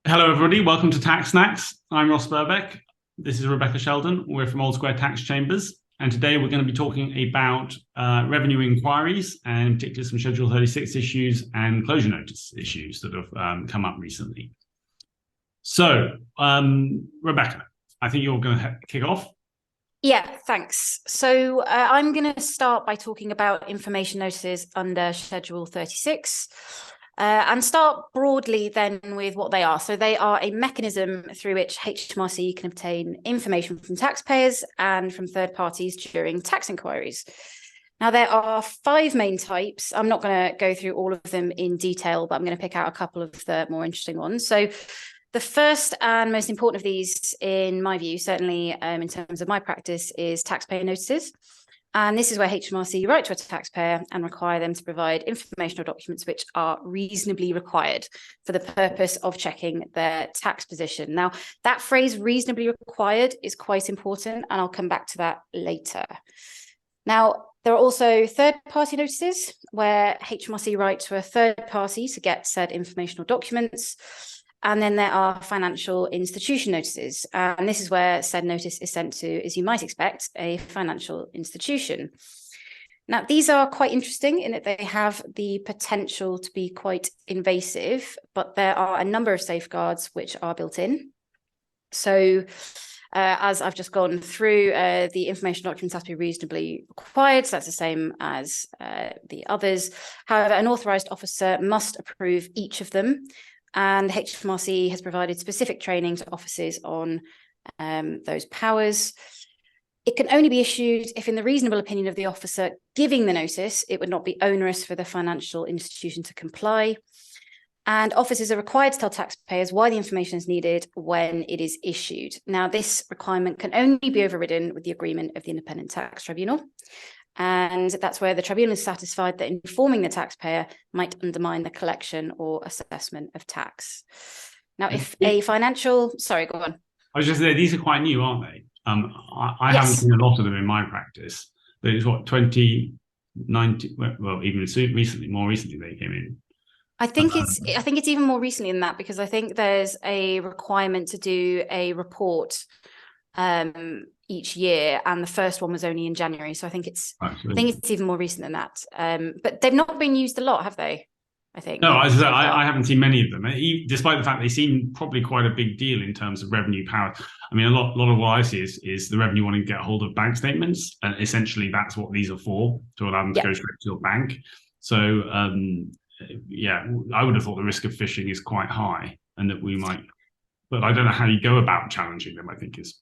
Hello, everybody. Welcome to TaxSnax. I'm Ross Birkbeck. This is Rebecca Sheldon. We're from Old Square Tax Chambers. And today we're going to be talking about revenue inquiries and particularly some Schedule 36 issues and closure notice issues that have come up recently. So, Rebecca, I think you're going to kick off. Yeah, thanks. So I'm going to start by talking about information notices under Schedule 36 and start broadly then with what they are. So they are a mechanism through which HMRC can obtain information from taxpayers and from third parties during tax inquiries. Now, there are 5 main types. I'm not going to go through all of them in detail, but I'm going to pick out a couple of the more interesting ones. So the first and most important of these, in my view, certainly in terms of my practice, is taxpayer notices. And this is where HMRC write to a taxpayer and require them to provide informational documents which are reasonably required for the purpose of checking their tax position. Now, that phrase reasonably required is quite important, and I'll come back to that later. Now, there are also third-party notices where HMRC write to a third party to get said informational documents. And then there are financial institution notices. And this is where said notice is sent to, as you might expect, a financial institution. Now, these are quite interesting in that they have the potential to be quite invasive, but there are a number of safeguards which are built in. So as I've just gone through, the information documents have to be reasonably required. So that's the same as the others. However, an authorised officer must approve each of them. And HMRC has provided specific training to officers on those powers. It can only be issued if, in the reasonable opinion of the officer giving the notice, it would not be onerous for the financial institution to comply. And officers are required to tell taxpayers why the information is needed when it is issued. Now, this requirement can only be overridden with the agreement of the Independent Tax Tribunal. And that's where the tribunal is satisfied that informing the taxpayer might undermine the collection or assessment of tax. Now, if a financial... Sorry, go on. I was just saying, these are quite new, aren't they? I Yes. haven't seen a lot of them in my practice. But it's what, 2019, well, even recently, more recently they came in. I think it's even more recently than that, because I think there's a requirement to do a report each year, and the first one was only in January, so I think it's even more recent than that. But they've not been used a lot, have they? I think no. I haven't seen many of them, despite the fact they seem probably quite a big deal in terms of revenue power. I mean, a lot of what I see is the revenue wanting to get hold of bank statements, and essentially that's what these are for, to allow them to go straight to your bank. So yeah, I would have thought the risk of phishing is quite high, and that we might, but I don't know how you go about challenging them. I think is,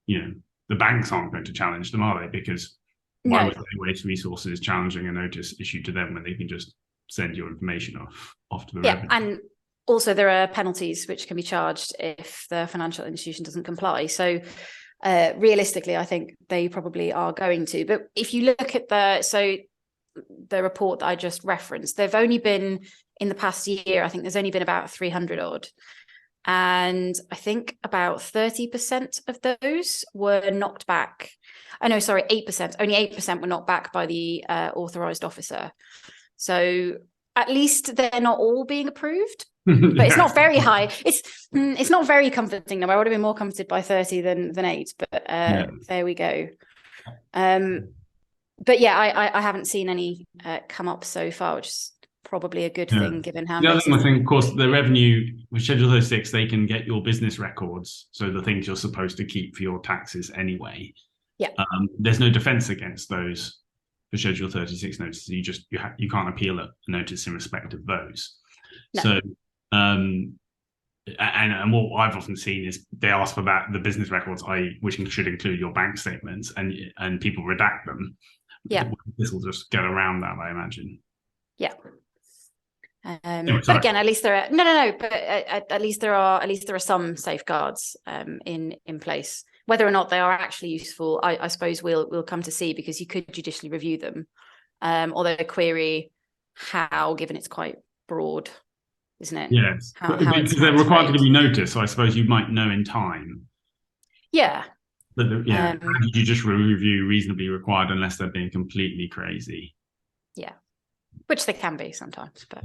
the banks aren't going to challenge them, are they? Because why would they waste resources challenging a notice issued to them when they can just send your information off to the revenue? And also there are penalties which can be charged if the financial institution doesn't comply. So realistically, I think they probably are going to. But if you look at the report that I just referenced, they've only been, in the past year, I think there's only been about 300 odd. And I think about 30% of those were knocked back. Oh, no, sorry, 8%. Only 8% were knocked back by the authorised officer. So at least they're not all being approved, but it's not very high. It's not very comforting. No, I would have been more comforted by 30 than 8, but there we go. But yeah, I haven't seen any come up so far, which is probably a good thing, given how... The other thing, of course, the revenue, with Schedule 36, they can get your business records, so the things you're supposed to keep for your taxes anyway. Yeah. There's no defence against those for Schedule 36 notices. You can't appeal a notice in respect of those. No. So, and what I've often seen is they ask for the business records, which should include your bank statements, and people redact them. Yeah. This will just get around that, I imagine. Yeah. But again, at least there are no. But at least there are some safeguards in place. Whether or not they are actually useful, I suppose we'll come to see, because you could judicially review them. Although query how, given it's quite broad, isn't it? Yes, because they're required to give you notice, so I suppose you might know in time. Yeah. But you just review reasonably required unless they're being completely crazy. Yeah. Which they can be sometimes, but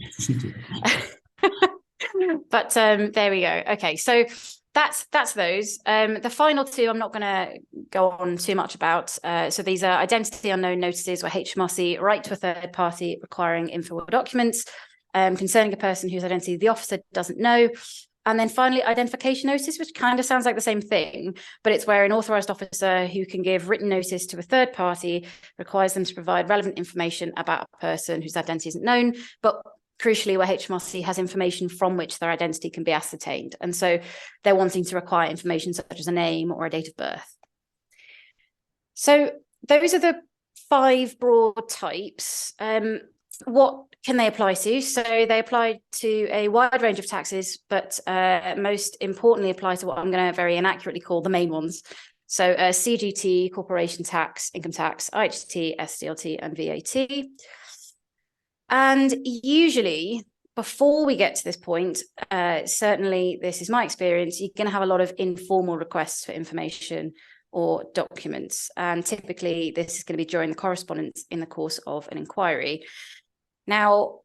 But there we go. Okay, so that's those. The final two I'm not going to go on too much about. So these are identity unknown notices where HMRC write to a third party requiring info or documents concerning a person whose identity the officer doesn't know. And then finally, identification notice, which kind of sounds like the same thing, but it's where an authorised officer who can give written notice to a third party requires them to provide relevant information about a person whose identity isn't known, but crucially where HMRC has information from which their identity can be ascertained. And so they're wanting to require information such as a name or a date of birth. So those are the 5 broad types. What can they apply to? So they apply to a wide range of taxes, but most importantly apply to what I'm going to very inaccurately call the main ones. So CGT, corporation tax, income tax, IHT, SDLT, and VAT. And usually, before we get to this point, certainly this is my experience, you're going to have a lot of informal requests for information or documents. And typically, this is going to be during the correspondence in the course of an inquiry. Now,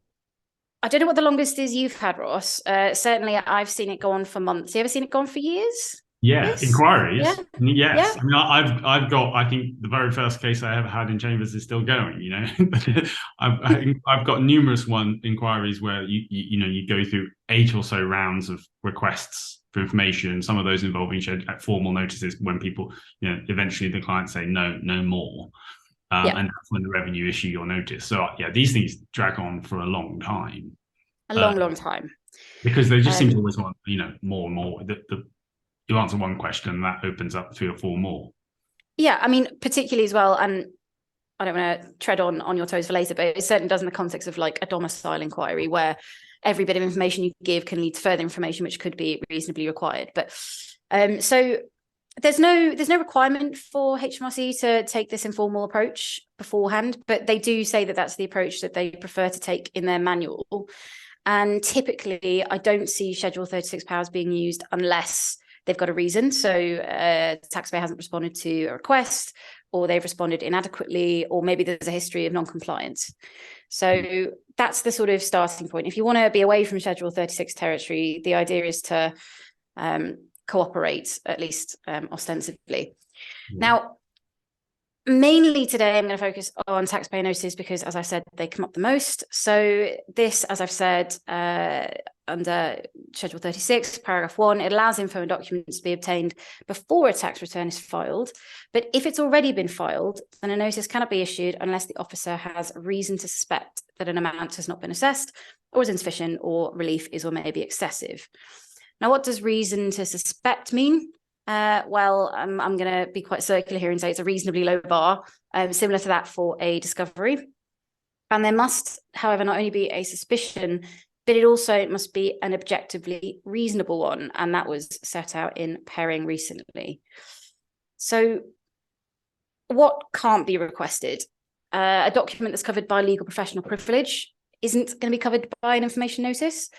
I don't know what the longest is you've had, Ross. Certainly, I've seen it go on for months. You ever seen it go on for years? Yeah, Yes? inquiries. Yeah. Yes. Yeah. I mean, I've got, I think the very first case I ever had in chambers is still going, you know. I've got numerous inquiries where you go through 8 or so rounds of requests for information, some of those involving formal notices when people, eventually the clients say no more. And that's when the revenue issue your notice. So yeah, these things drag on for a long time. A long time. Because they just seem to always want, more and more. You answer one question and that opens up 3 or 4 more. Yeah, I mean, particularly as well, and I don't want to tread on your toes for later, but it certainly does in the context of like a domicile inquiry where every bit of information you give can lead to further information which could be reasonably required. But so there's no requirement for HMRC to take this informal approach beforehand, but they do say that that's the approach that they prefer to take in their manual. And typically, I don't see Schedule 36 powers being used unless they've got a reason. So the taxpayer hasn't responded to a request, or they've responded inadequately, or maybe there's a history of non-compliance. So that's the sort of starting point. If you want to be away from Schedule 36 territory, the idea is to cooperate, at least ostensibly. Now, mainly today, I'm going to focus on taxpayer notices because, as I've said, they come up the most. So this, as I've said, under Schedule 36, paragraph 1, it allows info and documents to be obtained before a tax return is filed. But if it's already been filed, then a notice cannot be issued unless the officer has reason to suspect that an amount has not been assessed or is insufficient or relief is or may be excessive. Now, what does reason to suspect mean? Well, I'm going to be quite circular here and say it's a reasonably low bar, similar to that for a discovery. And there must, however, not only be a suspicion, but it also must be an objectively reasonable one. And that was set out in Perring recently. So what can't be requested? A document that's covered by legal professional privilege isn't going to be covered by an information notice.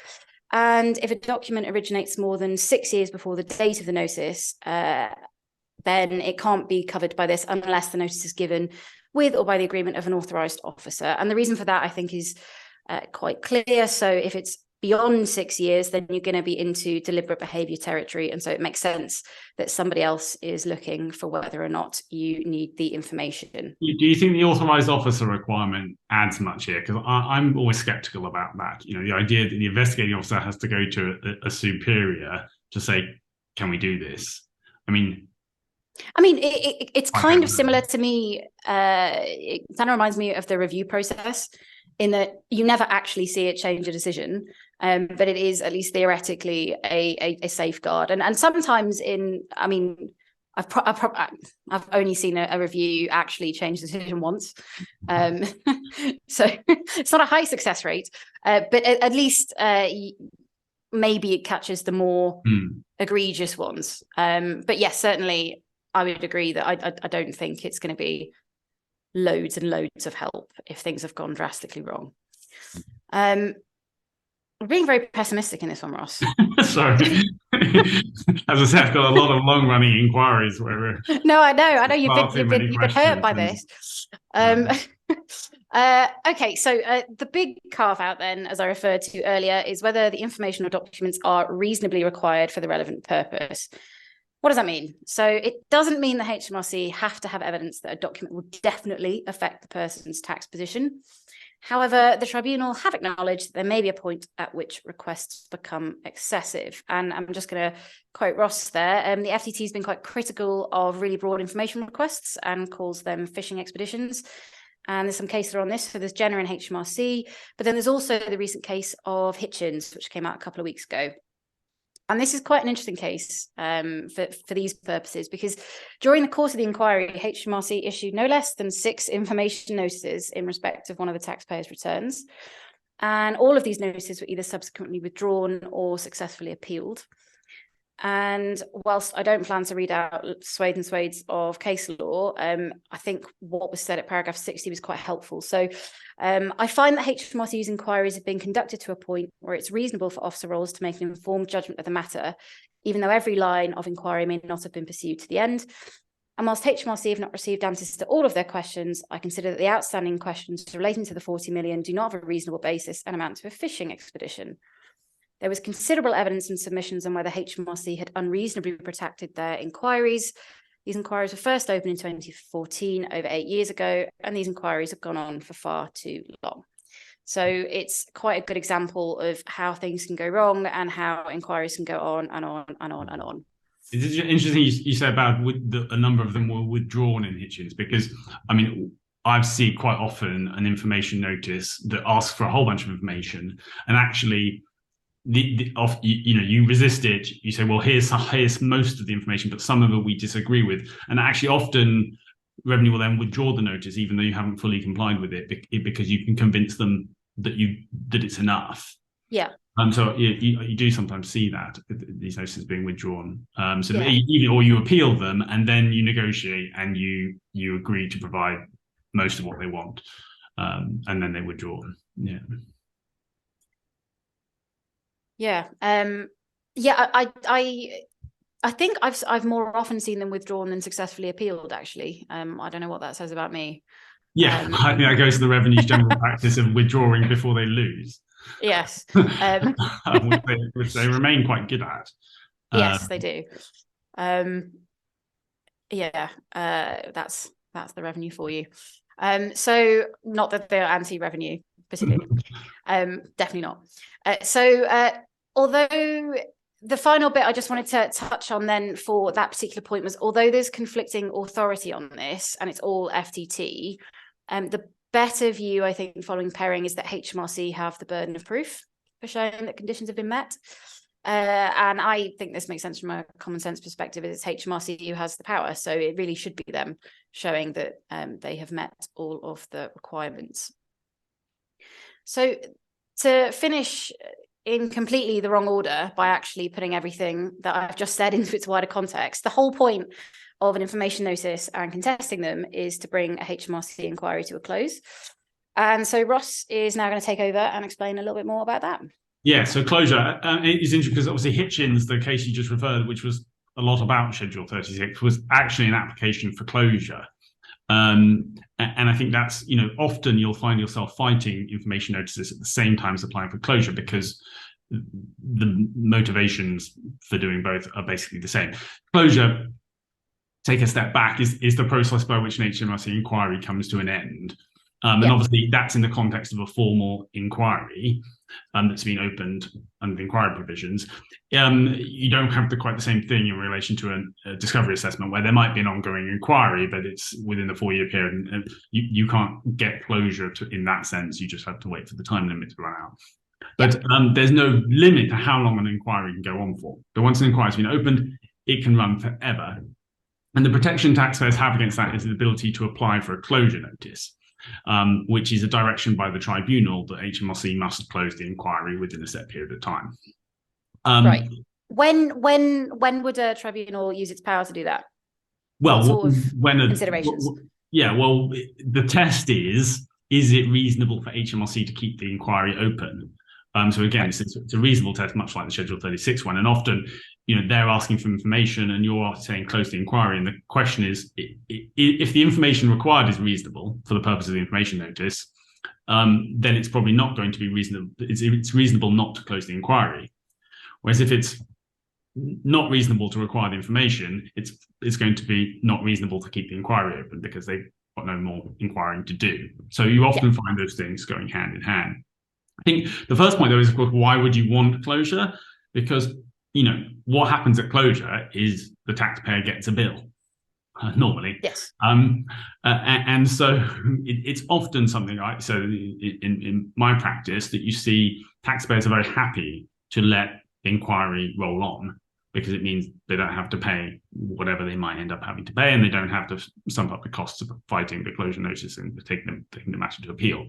And if a document originates more than 6 years before the date of the notice, then it can't be covered by this unless the notice is given with or by the agreement of an authorised officer. And the reason for that, I think, is quite clear. So if it's beyond 6 years, then you're going to be into deliberate behaviour territory. And so it makes sense that somebody else is looking for whether or not you need the information. Do you think the authorised officer requirement adds much here? Because I'm always sceptical about that. The idea that the investigating officer has to go to a superior to say, can we do this? I mean, it's kind of similar to me. It kind of reminds me of the review process in that you never actually see it change a decision, but it is at least theoretically a safeguard. And sometimes I've only seen a review actually change the decision once. So it's not a high success rate, but at least maybe it catches the more egregious ones. But yes, certainly I would agree that I don't think it's going to be loads and loads of help if things have gone drastically wrong. We're being very pessimistic in this one, Ross. Sorry. As I said, I've got a lot of long-running inquiries where No, I know you've been hurt by this. Okay, so the big carve out then, as I referred to earlier, is whether the information or documents are reasonably required for the relevant purpose. What does that mean? So it doesn't mean the HMRC have to have evidence that a document will definitely affect the person's tax position. However, the tribunal have acknowledged that there may be a point at which requests become excessive. And I'm just going to quote Ross there. The FTT has been quite critical of really broad information requests and calls them fishing expeditions. And there's some cases on this. So there's Jenner and HMRC, but then there's also the recent case of Hitchens, which came out a couple of weeks ago. And this is quite an interesting case for these purposes, because during the course of the inquiry, HMRC issued no less than 6 information notices in respect of one of the taxpayers' returns. And all of these notices were either subsequently withdrawn or successfully appealed. And whilst I don't plan to read out swathes and swathes of case law, I think what was said at paragraph 60 was quite helpful. So I find that HMRC's inquiries have been conducted to a point where it's reasonable for officer roles to make an informed judgment of the matter, even though every line of inquiry may not have been pursued to the end. And whilst HMRC have not received answers to all of their questions, I consider that the outstanding questions relating to the 40 million do not have a reasonable basis and amount to a fishing expedition. There was considerable evidence and submissions on whether HMRC had unreasonably protected their inquiries. These inquiries were first opened in 2014, over 8 years ago, and these inquiries have gone on for far too long. So it's quite a good example of how things can go wrong and how inquiries can go on and on and on and on. It's interesting you say about a number of them were withdrawn in Hitchens, because, I mean, I've seen quite often an information notice that asks for a whole bunch of information, and actually you resist it. You say, well, here's most of the information, but some of it we disagree with. And actually often Revenue will then withdraw the notice, even though you haven't fully complied with it, because you can convince them that it's enough. Yeah. So you do sometimes see that, these notices being withdrawn. Or you appeal them and then you negotiate and you agree to provide most of what they want, and then they withdraw. Yeah. Yeah. I think I've more often seen them withdrawn than successfully appealed, actually. I don't know what that says about me. Yeah, I think that goes to the Revenue's general practice of withdrawing before they lose. Yes. Which they remain quite good at. Yes, they do. That's the Revenue for you. So not that they're anti-revenue, particularly. Definitely not. Although the final bit I just wanted to touch on then for that particular point was, although there's conflicting authority on this and it's all FTT, the better view, I think, following pairing, is that HMRC have the burden of proof for showing that conditions have been met. And I think this makes sense from a common sense perspective. It's HMRC who has the power, so it really should be them showing that they have met all of the requirements. So to finish in completely the wrong order by actually putting everything that I've just said into its wider context, the whole point of an information notice and contesting them is to bring a HMRC inquiry to a close. And so Ross is now going to take over and explain a little bit more about that. Yeah, so closure is interesting because obviously Hitchens, the case you just referred, which was a lot about Schedule 36, was actually an application for closure. And I think that's, often you'll find yourself fighting information notices at the same time as applying for closure, because the motivations for doing both are basically the same. Closure, take a step back, is the process by which an HMRC inquiry comes to an end. And obviously that's in the context of a formal inquiry that's been opened under the inquiry provisions. You don't have quite the same thing in relation to a discovery assessment, where there might be an ongoing inquiry, but it's within the 4-year period, and you can't get closure in that sense. You just have to wait for the time limit to run out. But there's no limit to how long an inquiry can go on for. But once an inquiry has been opened, it can run forever. And the protection taxpayers have against that is the ability to apply for a closure notice, which is a direction by the tribunal that HMRC must close the inquiry within a set period of time. Right. When would a tribunal use its power to do that? Well, what sort of considerations? The test is it reasonable for HMRC to keep the inquiry open? So again, it's a reasonable test, much like the Schedule 36 one. And often, they're asking for information and you're saying close the inquiry. And the question is, if the information required is reasonable for the purpose of the information notice, then it's probably not going to be reasonable. It's reasonable not to close the inquiry. Whereas if it's not reasonable to require the information, it's going to be not reasonable to keep the inquiry open because they've got no more inquiring to do. So you often find those things going hand in hand. I think the first point, though, is, of course, why would you want closure? Because, what happens at closure is the taxpayer gets a bill. Normally, yes, and so it's often something like, so in my practice, that you see taxpayers are very happy to let the inquiry roll on because it means they don't have to pay whatever they might end up having to pay, and they don't have to sum up the costs of fighting the closure notice and taking the matter to appeal.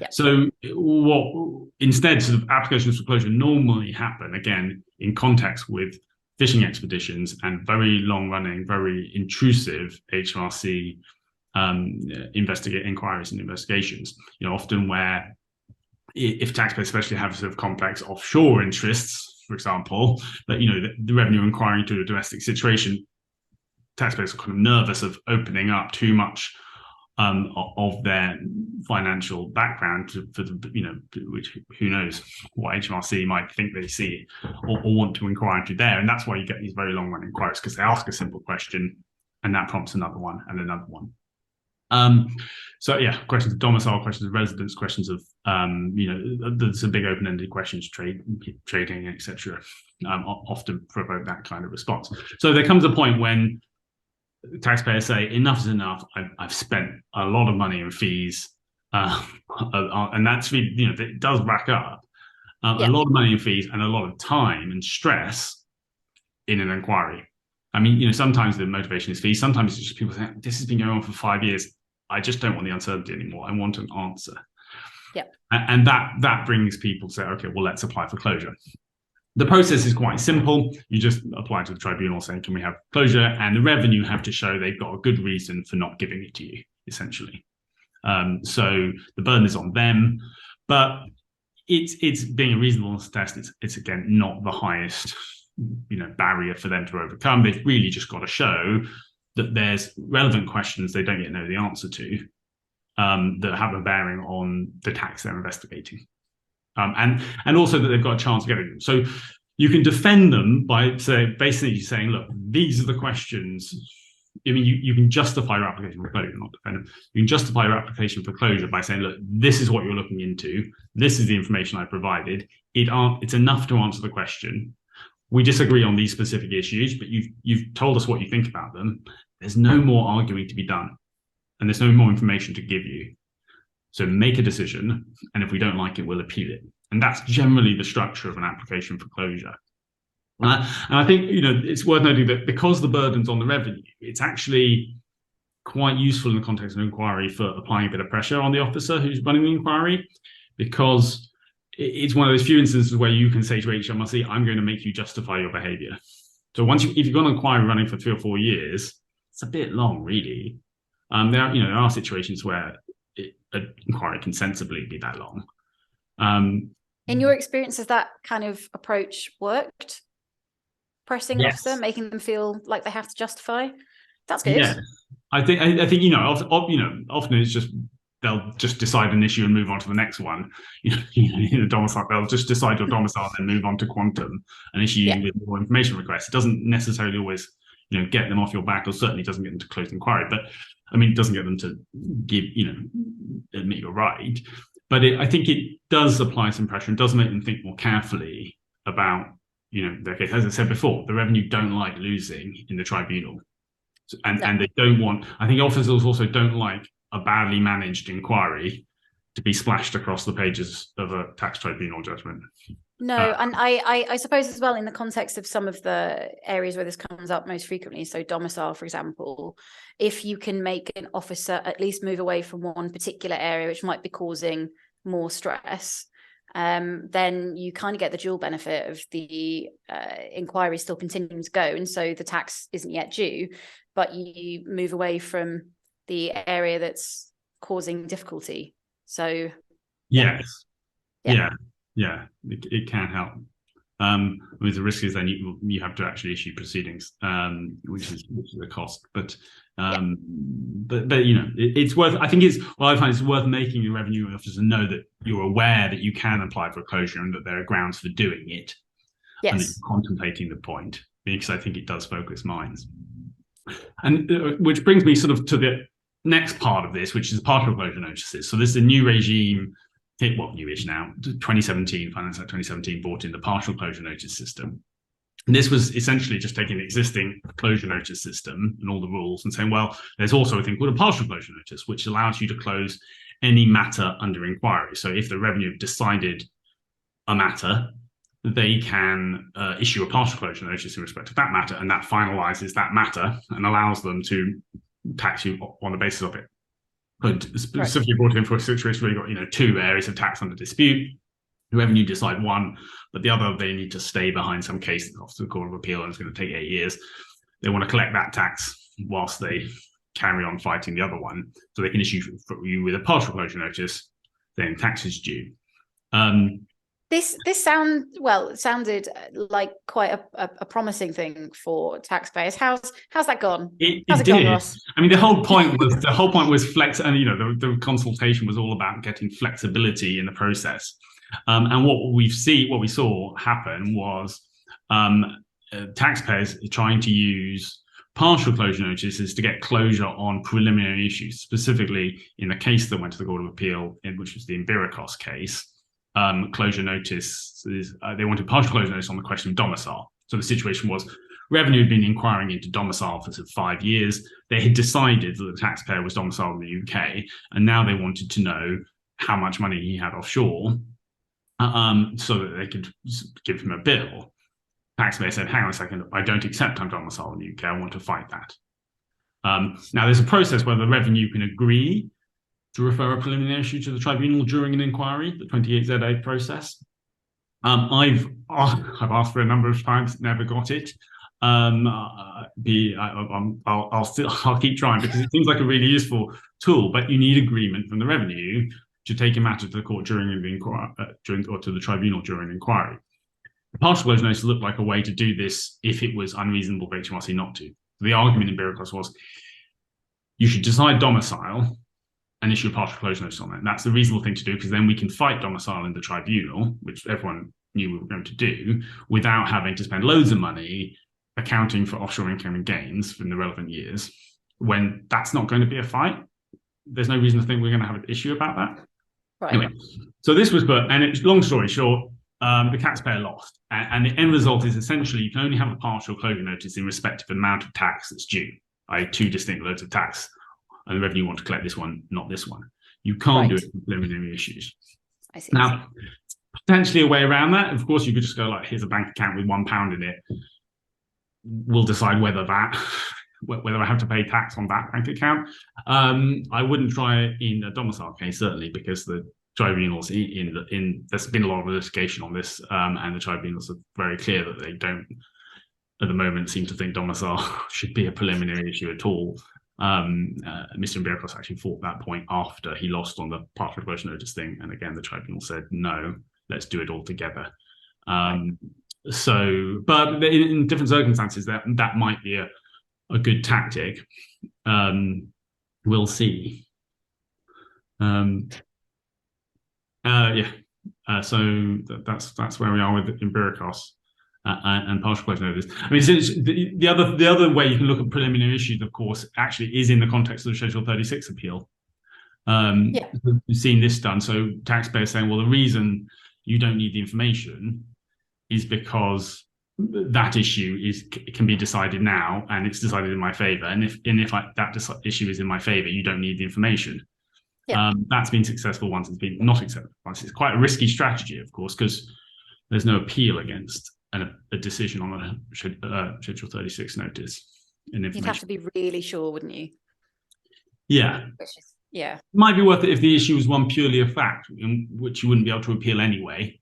Yep. So what instead sort of applications for closure normally happen, again, in context with fishing expeditions and very long-running, very intrusive HMRC inquiries and investigations. Often where, if taxpayers especially have sort of complex offshore interests, for example, that the revenue inquiry into a domestic situation, taxpayers are kind of nervous of opening up too much of their financial background for the, which who knows what HMRC might think they see or want to inquire into there. And that's why you get these very long running inquiries, because they ask a simple question and that prompts another one and another one. So yeah, questions of domicile, questions of residence, questions of there's some big open-ended questions, trading, etc. Often provoke that kind of response. So there comes a point when taxpayers say enough is enough. I've spent a lot of money in fees, and that's it does rack up a lot of money in fees and a lot of time and stress in an inquiry. I mean, sometimes the motivation is fees. Sometimes it's just people saying, this has been going on for 5 years. I just don't want the uncertainty anymore. I want an answer. Yeah, and that brings people to say, okay, well, let's apply for closure. The process is quite simple. You just apply to the tribunal saying, can we have closure? And the revenue have to show they've got a good reason for not giving it to you, essentially. So the burden is on them, but it's being a reasonableness test. It's again, not the highest, barrier for them to overcome. They've really just got to show that there's relevant questions they don't yet know the answer to, that have a bearing on the tax they're investigating. And also that they've got a chance of getting them. So you can defend them by basically saying, look, these are the questions. I mean, you can justify your application for closure, not defend them. You can justify your application for closure by saying, look, this is what you're looking into. This is the information I provided. It's enough to answer the question. We disagree on these specific issues, but you've told us what you think about them. There's no more arguing to be done, and there's no more information to give you. So make a decision, and if we don't like it, we'll appeal it. And that's generally the structure of an application for closure. And I think it's worth noting that because the burden's on the revenue, it's actually quite useful in the context of an inquiry for applying a bit of pressure on the officer who's running the inquiry, because it's one of those few instances where you can say to HMRC, I'm going to make you justify your behaviour. So if you've got an inquiry running for 3 or 4 years, it's a bit long, really. There are situations where an inquiry can sensibly be that long. In your experience, has that kind of approach worked? Pressing an officer, making them feel like they have to justify? That's good. Yeah, I think often it's just they'll just decide an issue and move on to the next one. In a domicile, they'll just decide your domicile and then move on to quantum and issue you with more information requests. It doesn't necessarily always get them off your back, or certainly doesn't get them to close the inquiry. But I mean, it doesn't get them to give admit you're right. But I think it does apply some pressure and does make them think more carefully about their case. As I said before, the revenue don't like losing in the tribunal, and they don't want. I think officers also don't like a badly managed inquiry to be splashed across the pages of a tax tribunal judgment. No, and I suppose as well, in the context of some of the areas where this comes up most frequently, so domicile, for example, if you can make an officer at least move away from one particular area which might be causing more stress, then you kind of get the dual benefit of the inquiry still continuing to go, and so the tax isn't yet due, but you move away from the area that's causing difficulty. So yes, yeah, it can help. With the risk is then you have to actually issue proceedings, which is a cost. But it's worth. I think I find it's worth making the revenue officer know that you're aware that you can apply for a closure and that there are grounds for doing it, and that you're contemplating the point, because I think it does focus minds. And which brings me sort of to the next part of this, which is partial closure notices. So this is a new regime. Newish now, 2017, Finance Act 2017 brought in the partial closure notice system. And this was essentially just taking the existing closure notice system and all the rules and saying, well, there's also a thing called a partial closure notice, which allows you to close any matter under inquiry. So if the revenue have decided a matter, they can issue a partial closure notice in respect of that matter, and that finalizes that matter and allows them to tax you on the basis of it. But specifically brought in for a situation where you've got, two areas of tax under dispute. The revenue decide one, but the other, they need to stay behind some case off to the Court of Appeal, and it's going to take 8 years. They want to collect that tax whilst they carry on fighting the other one, so they can issue for you with a partial closure notice, then tax is due. This sounded like quite a promising thing for taxpayers. How's that gone? How's it did. Gone, Ross? I mean, the whole point was flex, and the consultation was all about getting flexibility in the process. And what we saw happen was taxpayers trying to use partial closure notices to get closure on preliminary issues, specifically in the case that went to the Court of Appeal, which was the Embiricos case. Closure notice they wanted partial closure notice on the question of domicile. So the situation was revenue had been inquiring into domicile for 5 years. They had decided that the taxpayer was domiciled in the UK, and now they wanted to know how much money he had offshore, so that they could give him a bill. Taxpayer said, hang on a second, I don't accept I'm domiciled in the UK, I want to fight that. Now there's a process where the revenue can agree to refer a preliminary issue to the tribunal during an inquiry, the 28ZA process. I've asked for a number of times, never got it. I'll keep trying, because it seems like a really useful tool, but you need agreement from the revenue to take a matter to the court during the inquiry, or to the tribunal during an inquiry. The partial closure notice looked like a way to do this if it was unreasonable for HMRC not to. The argument in Birkbeck was you should decide domicile and issue a partial closure notice on it. And that's the reasonable thing to do, because then we can fight domicile in the tribunal, which everyone knew we were going to do, without having to spend loads of money accounting for offshore income and gains from the relevant years. When that's not going to be a fight, there's no reason to think we're going to have an issue about that. Right. Anyway, so this was, and it's long story short, the taxpayer lost. And the end result is essentially you can only have a partial closure notice in respect of the amount of tax that's due, i.e. two distinct loads of tax. And the revenue want to collect this one, not this one. You can't do it for preliminary issues. I see. Now, potentially a way around that, of course, you could just go like, here's a bank account with £1 in it. We'll decide whether I have to pay tax on that bank account. I wouldn't try it in a domicile case, certainly, because the tribunals there's been a lot of litigation on this, and the tribunals are very clear that they don't, at the moment, seem to think domicile should be a preliminary issue at all. Mr. Embiricos actually fought that point after he lost on the partial closure notice thing, and again the tribunal said no, let's do it all together. But in different circumstances that might be a good tactic. We'll see. So that's where we are with Embiricos. And partial closure notice. I mean, the other way you can look at preliminary issues, of course, actually is in the context of the Schedule 36 appeal. We've seen this done. So taxpayers saying, well, the reason you don't need the information is because that issue can be decided now, and it's decided in my favour. And if that issue is in my favour, you don't need the information. That's been successful once. It's been not successful once. It's quite a risky strategy, of course, because there's no appeal against a decision on a Schedule 36 notice. And you'd have to be really sure, wouldn't you? Yeah. Yeah. Might be worth it if the issue was one purely of fact, in which you wouldn't be able to appeal anyway.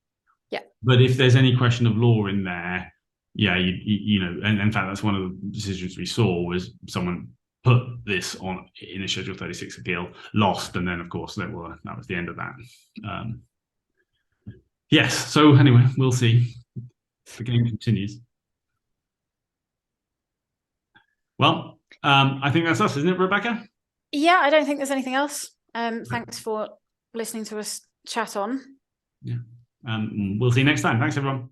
Yeah. But if there's any question of law in there, and in fact, that's one of the decisions we saw was someone put this on in a Schedule 36 appeal, lost, and then of course that was the end of that. Yes. So anyway, we'll see. The game continues. Well, I think that's us, isn't it, Rebecca? Yeah, I don't think there's anything else. Thanks for listening to us chat on. Yeah. We'll see you next time. Thanks, everyone.